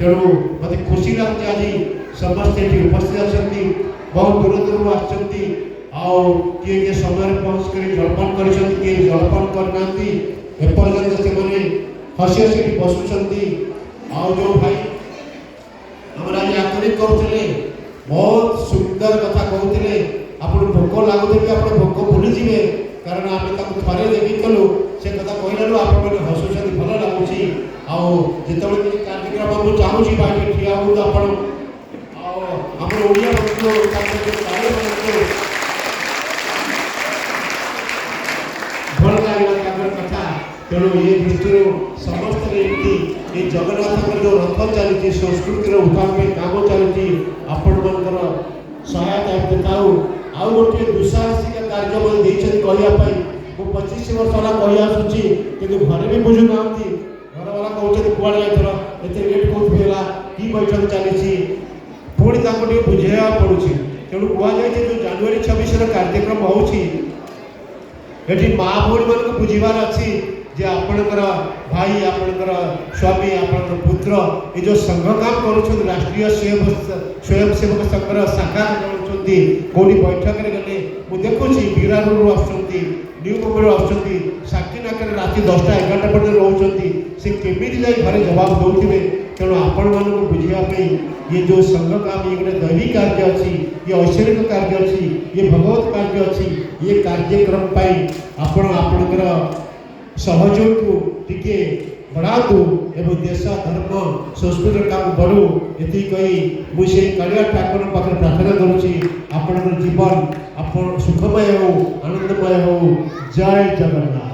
तेणु मत खुशी लगुच आज समस्ते उपस्थित अच्छा बहुत दूर दूर आसती किए किए समय पहुँच कर जलपान कर जलपान करना एपर्यंत से हसी हसी बसुंट जो भाई आम आज आकलित करुले बहुत सुंदर कथा कहते आप भोक लगुते आप भोक भूलीजे कारण आम थे देखीलु से कथा कहलु आप हसुँच भल लगुच जिते कार्यक्रम मुझे चाहूँगी भाई ठिया हूँ आप ओडिया भल लगे कथा तेणु ये दृष्टि समस्त ये जगन्नाथ जो रथ चली संस्कृतिर उत्थान काम चलती आपण मन सहायता थाऊ आउ गोटे दुस्साहसिक कार्य कहवाई मुझे 25 वर्ष है कही आसूँ कि घरे भी बुझुना घर वाला कहते कुआड़े जाइए एत लेट कौन कि बैठक चली पुणी बुझेवा पड़ुଛି तेणु कहुई जो जनवरी 26 कार्यक्रम होती माँ भौणी मान बुझार अच्छी जे आपणकर भाई आपणकर स्वामी आपणकर पुत्र ये जो संघ काम कर राष्ट्रीय स्वयंसेवक संघर शाखा करुँच कौटी बैठक में गले मुझे देखुची बिरारू आसुँच न्यू मुंबई आसुँच साक्षीनाक राति 10टा 11टा पर्यटन रोचे से केमी जाए घरे जवाब दौथे तेणु आपण मान बुझापी ये जो संघ काम ये गोटे दैविक कार्य अच्छी ये ऐश्वरिक कार्य अच्छी ये भगवत कार्य अच्छी ये कार्यक्रम आपणकर सहयोग को टिके बढ़ातु एवं देश धर्म संस्कृति काम बढ़ू ये कही मुझे कालिया ठाकुर पाखे प्रार्थना करुँची आपणकर जीवन आप सुखमय हो आनंदमय हो जय जगन्नाथ।